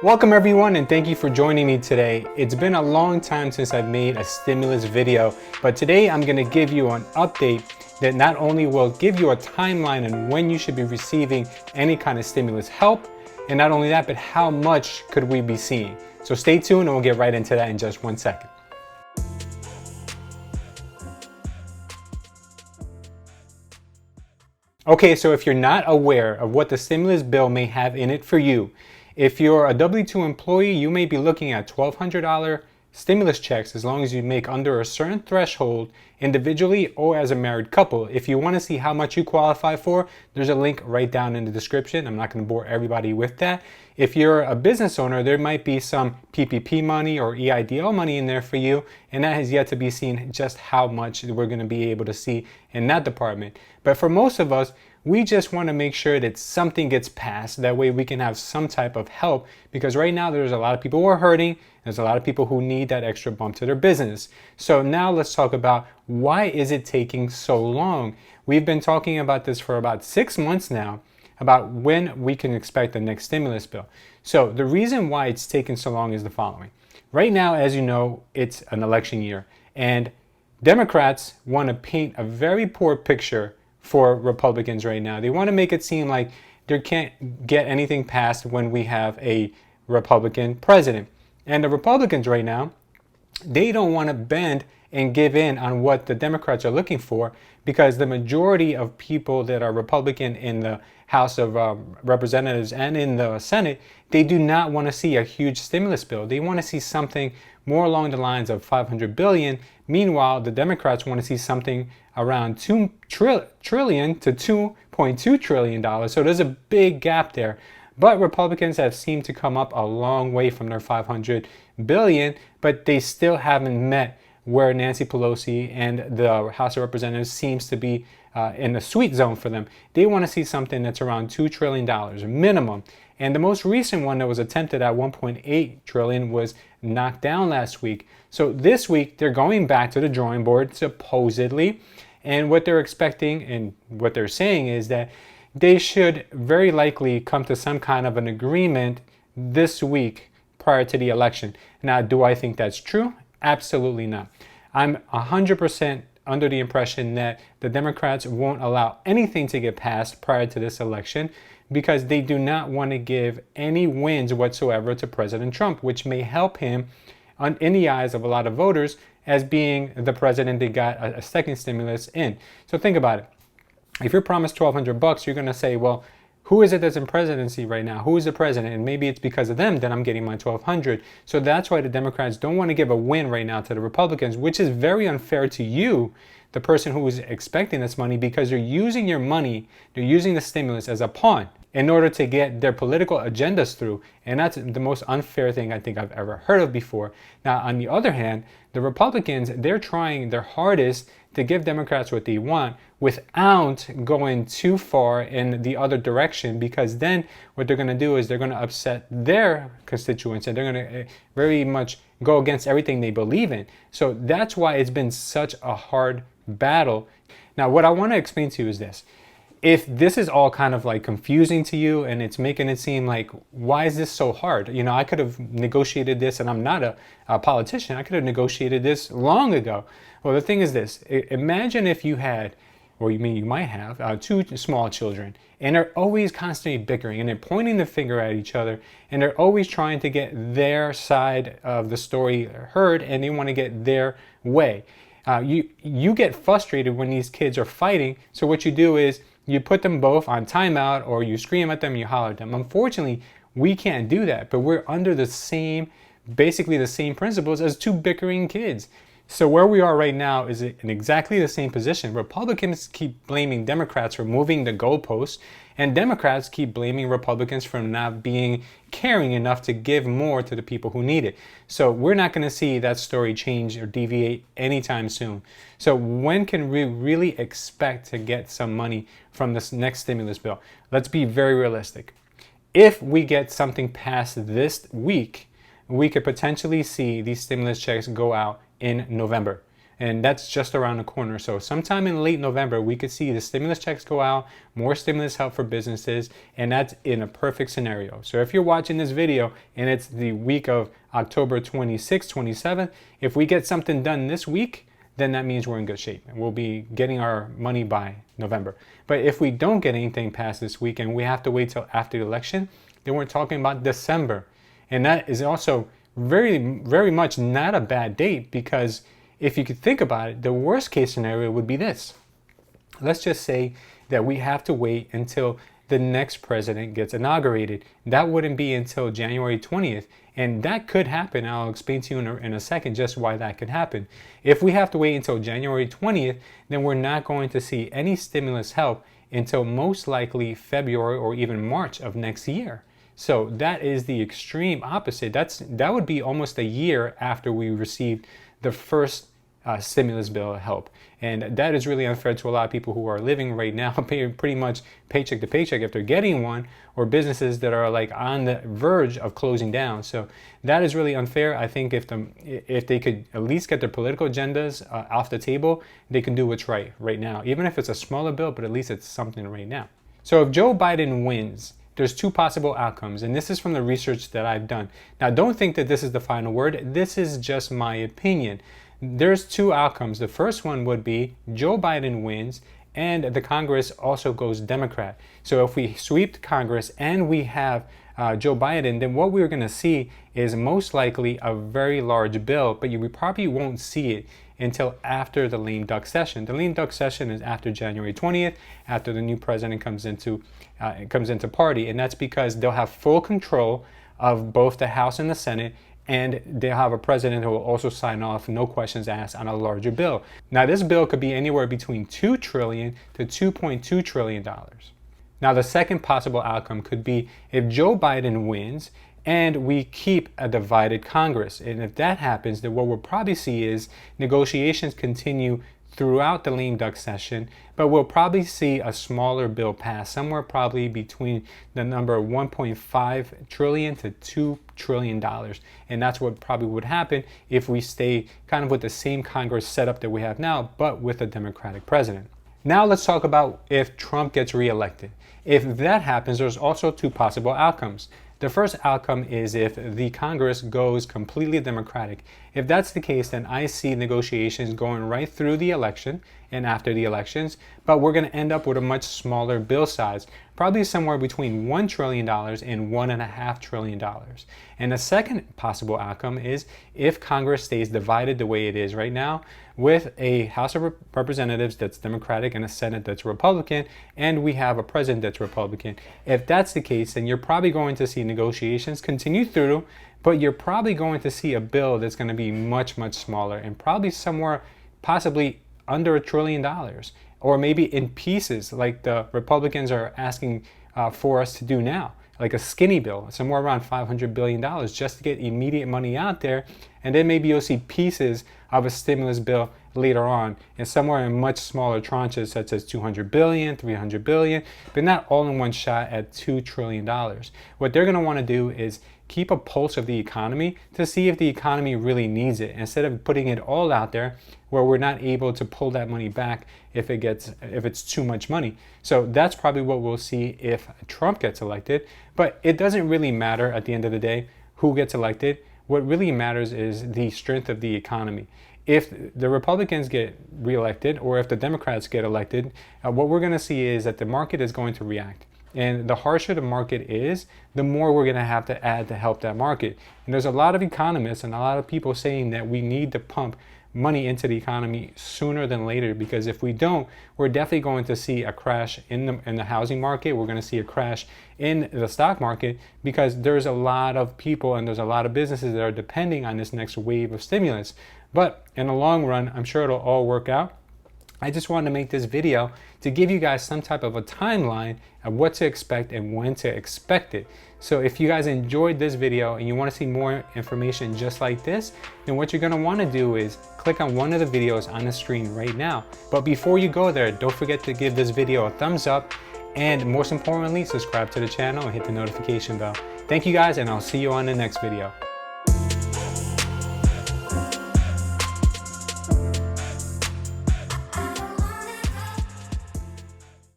Welcome everyone, and thank you for joining me today. It's been a long time since I've made a stimulus video, but today I'm going to give you an update that not only will give you a timeline on when you should be receiving any kind of stimulus help, and not only that, but how much could we be seeing. So stay tuned and we'll get right into that in just 1 second. Okay, so if you're not aware of what the stimulus bill may have in it for you, if you're a W-2 employee, you may be looking at $1,200 stimulus checks as long as you make under a certain threshold individually or as a married couple. If you want to see how much you qualify for, there's a link right down in the description. I'm not going to bore everybody with that. If you're a business owner, there might be some PPP money or EIDL money in there for you, and that has yet to be seen just how much we're going to be able to see in that department. But for most of us, we just want to make sure that something gets passed. That way we can have some type of help, because right now there's a lot of people who are hurting. There's a lot of people who need that extra bump to their business. So now let's talk about why is it taking so long? We've been talking about this for about 6 months now, about when we can expect the next stimulus bill. So the reason why it's taking so long is the following. Right now, as you know, it's an election year, and Democrats want to paint a very poor picture for Republicans right now. They want to make it seem like they can't get anything passed when we have a Republican president. And the Republicans right now, they don't want to bend and give in on what the Democrats are looking for, because the majority of people that are Republican in the House of Representatives and in the Senate, they do not want to see a huge stimulus bill. They want to see something more along the lines of $500 billion. Meanwhile, the Democrats want to see something around $2 trillion to $2.2 trillion. So there's a big gap there. But Republicans have seemed to come up a long way from their $500 billion, but they still haven't met where Nancy Pelosi and the House of Representatives seems to be in the sweet zone for them. They want to see something that's around $2 trillion minimum. And the most recent one that was attempted at $1.8 trillion was knocked down last week. So this week they're going back to the drawing board, supposedly. And what they're expecting and what they're saying is that they should very likely come to some kind of an agreement this week prior to the election. Now, do I think that's true? Absolutely not. I'm 100% under the impression that the Democrats won't allow anything to get passed prior to this election, because they do not want to give any wins whatsoever to President Trump, which may help him in the eyes of a lot of voters as being the president that got a second stimulus in. So think about it. If you're promised $1,200, you're going to say, well, who is it that's in presidency right now? Who is the president? And maybe it's because of them that I'm getting my $1,200. So that's why the Democrats don't want to give a win right now to the Republicans, which is very unfair to you, the person who is expecting this money, because they're using your money, they're using the stimulus as a pawn in order to get their political agendas through. And that's the most unfair thing I think I've ever heard of before. Now, on the other hand, the Republicans, they're trying their hardest to give Democrats what they want without going too far in the other direction, because then what they're going to do is they're going to upset their constituents and they're going to very much go against everything they believe in. So that's why it's been such a hard battle. Now, what I want to explain to you is this. If this is all kind of like confusing to you and it's making it seem like, why is this so hard? You know, I could have negotiated this, and I'm not a politician. I could have negotiated this long ago. Well, the thing is this. Imagine if you had, or you might have, 2 small children, and they're always constantly bickering, and they're pointing the finger at each other, and they're always trying to get their side of the story heard, and they want to get their way. You get frustrated when these kids are fighting, so what you do is you put them both on timeout, or you scream at them, you holler at them. Unfortunately, we can't do that, but we're under the same, basically the same principles as 2 bickering kids. So where we are right now is in exactly the same position. Republicans keep blaming Democrats for moving the goalposts, and Democrats keep blaming Republicans for not being caring enough to give more to the people who need it. So we're not going to see that story change or deviate anytime soon. So when can we really expect to get some money from this next stimulus bill? Let's be very realistic. If we get something passed this week, we could potentially see these stimulus checks go out in November. and that's just around the corner. So sometime in late November, we could see the stimulus checks go out, more stimulus help for businesses, and that's in a perfect scenario. So if you're watching this video and it's the week of October 26th, 27th, if we get something done this week, then that means we're in good shape and we'll be getting our money by November. But if we don't get anything passed this week and we have to wait till after the election, then we're talking about December. And that is also very, very much not a bad date, because if you could think about it, the worst case scenario would be this. Let's just say that we have to wait until the next president gets inaugurated. That wouldn't be until January 20th. And that could happen. I'll explain to you in a second just why that could happen. If we have to wait until January 20th, then we're not going to see any stimulus help until most likely February or even March of next year. So that is the extreme opposite. That would be almost a year after we received the first stimulus bill help. And that is really unfair to a lot of people who are living right now paying pretty much paycheck to paycheck if they're getting one, or businesses that are like on the verge of closing down. So that is really unfair. I think if they could at least get their political agendas off the table, they can do what's right now. Even if it's a smaller bill, but at least it's something right now. So if Joe Biden wins, there's two possible outcomes, and this is from the research that I've done. Now, don't think that this is the final word. This is just my opinion. There's two outcomes. The first one would be Joe Biden wins and the Congress also goes Democrat. So if we sweep Congress and we have Joe Biden, then what we're going to see is most likely a very large bill, but we probably won't see it until after the lame duck session. The lame duck session is after January 20th, after the new president comes into party, and that's because they'll have full control of both the House and the Senate, and they'll have a president who will also sign off, no questions asked, on a larger bill. Now, this bill could be anywhere between $2 trillion to $2.2 trillion. Now, the second possible outcome could be if Joe Biden wins and we keep a divided Congress. And if that happens, then what we'll probably see is negotiations continue throughout the lame duck session, but we'll probably see a smaller bill pass, somewhere probably between the number 1.5 trillion to $2 trillion. And that's what probably would happen if we stay kind of with the same Congress setup that we have now, but with a Democratic president. Now let's talk about if Trump gets reelected. If that happens, there's also two possible outcomes. The first outcome is if the Congress goes completely Democratic. If that's the case, then I see negotiations going right through the election and after the elections, but we're going to end up with a much smaller bill size, probably somewhere between $1 trillion and $1.5 trillion. And the second possible outcome is if Congress stays divided the way it is right now, with a House of Representatives that's Democratic and a Senate that's Republican, and we have a president that's Republican. If that's the case, then you're probably going to see negotiations continue through, but you're probably going to see a bill that's going to be much, much smaller and probably somewhere possibly under $1 trillion, or maybe in pieces like the Republicans are asking for us to do now, like a skinny bill, somewhere around $500 billion just to get immediate money out there. And then maybe you'll see pieces of a stimulus bill later on, and somewhere in much smaller tranches, such as $200 billion, $300 billion, but not all in one shot at $2 trillion. What they're going to want to do is keep a pulse of the economy to see if the economy really needs it, instead of putting it all out there where we're not able to pull that money back if it's too much money. So that's probably what we'll see if Trump gets elected. But it doesn't really matter at the end of the day who gets elected. What really matters is the strength of the economy. If the Republicans get reelected, or if the Democrats get elected, what we're going to see is that the market is going to react. And the harsher the market is, the more we're going to have to add to help that market. And there's a lot of economists and a lot of people saying that we need to pump money into the economy sooner than later, because if we don't, we're definitely going to see a crash in the housing market. We're going to see a crash in the stock market, because there's a lot of people and there's a lot of businesses that are depending on this next wave of stimulus. But in the long run, I'm sure it'll all work out. I just wanted to make this video to give you guys some type of a timeline of what to expect and when to expect it. So if you guys enjoyed this video and you want to see more information just like this, then what you're going to want to do is click on one of the videos on the screen right now. But before you go there, don't forget to give this video a thumbs up, and most importantly, subscribe to the channel and hit the notification bell. Thank you guys, and I'll see you on the next video.